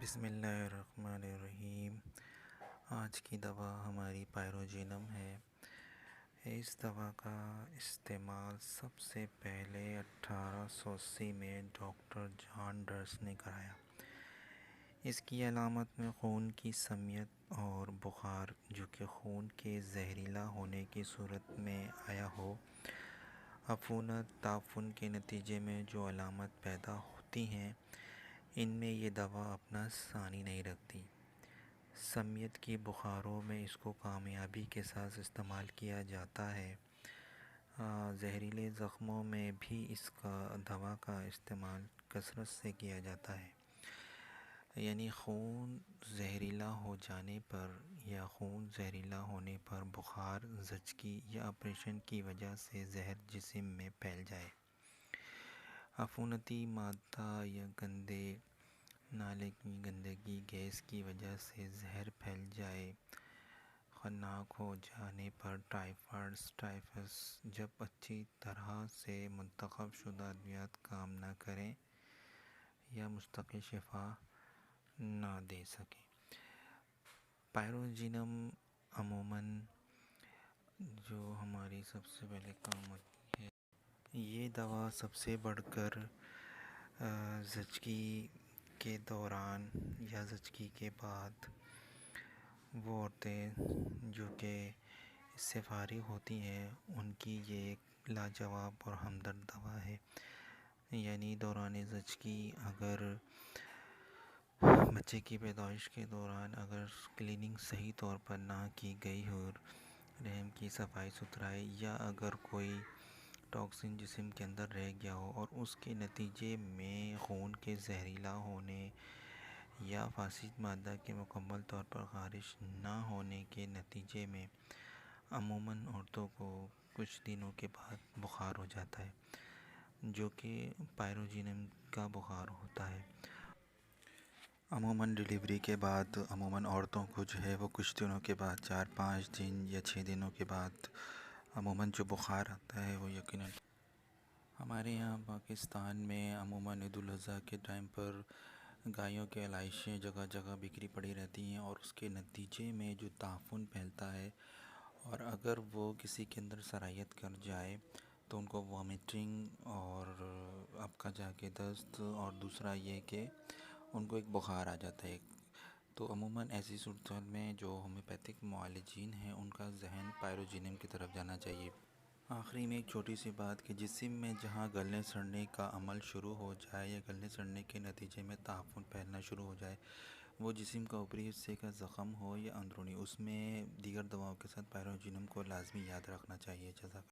بسم اللہ الرحمن الرحیم۔ آج کی دوا ہماری پائروجینم ہے۔ اس دوا کا استعمال سب سے پہلے 1880 میں ڈاکٹر جان ڈرس نے کرایا۔ اس کی علامت میں خون کی سمیت اور بخار جو کہ خون کے زہریلا ہونے کی صورت میں آیا ہو۔ عفونت تعفن کے نتیجے میں جو علامت پیدا ہوتی ہیں ان میں یہ دوا اپنا ثانی نہیں رکھتی۔ سمیت کی بخاروں میں اس کو کامیابی کے ساتھ استعمال کیا جاتا ہے۔ زہریلے زخموں میں بھی اس کا دوا کا استعمال کثرت سے کیا جاتا ہے، یعنی خون زہریلا ہو جانے پر یا خون زہریلا ہونے پر بخار، زچگی یا آپریشن کی وجہ سے زہر جسم میں پھیل جائے، عفونتی مادہ یا گندے نالے کی گندگی گیس کی وجہ سے زہر پھیل جائے، خناق ہو جانے پر ٹائفائڈ ٹائفس جب اچھی طرح سے منتخب شدہ ادویات کام نہ کریں یا مستقل شفا نہ دے سکیں۔ پائروجینم عموماً جو ہماری سب سے پہلے کام آتی ہے، یہ دوا سب سے بڑھ کر زچگی کے دوران یا زچگی کے بعد وہ عورتیں جو کہ اس سے فارغ ہوتی ہیں ان کی یہ ایک لاجواب اور ہمدرد دوا ہے۔ یعنی دوران زچگی اگر بچے کی پیدائش کے دوران اگر کلیننگ صحیح طور پر نہ کی گئی ہو، رحم کی صفائی ستھرائی، یا اگر کوئی ٹاکسن جسم کے اندر رہ گیا ہو اور اس کے نتیجے میں خون کے زہریلا ہونے یا فاسد مادہ کے مکمل طور پر خارج نہ ہونے کے نتیجے میں عموماً عورتوں کو کچھ دنوں کے بعد بخار ہو جاتا ہے، جو کہ پائروجینم کا بخار ہوتا ہے۔ عموماً ڈیلیوری کے بعد عموماً عورتوں کو جو ہے وہ کچھ دنوں کے بعد 4-5 دن یا 6 دنوں کے بعد عموماً جو بخار آتا ہے وہ یقیناً ہمارے یہاں پاکستان میں عموماً عید الاضحیٰ کے ٹائم پر گایوں کے علائشیں جگہ جگہ بکھری پڑی رہتی ہیں اور اس کے نتیجے میں جو تعفن پھیلتا ہے اور اگر وہ کسی کے اندر سرایت کر جائے تو ان کو وامٹنگ اور آپ کا جا کے دست، اور دوسرا یہ کہ ان کو ایک بخار آ جاتا ہے۔ تو عموماً ایسی صورتحال میں جو ہومیوپیتھک معالجین ہیں ان کا ذہن پائروجینم کی طرف جانا چاہیے۔ آخری میں ایک چھوٹی سی بات کہ جسم میں جہاں گلنے سڑنے کا عمل شروع ہو جائے یا گلنے سڑنے کے نتیجے میں تعفن پھیلنا شروع ہو جائے، وہ جسم کا اوپری حصے کا زخم ہو یا اندرونی، اس میں دیگر دواؤں کے ساتھ پائروجینم کو لازمی یاد رکھنا چاہیے۔ جزاک اللہ۔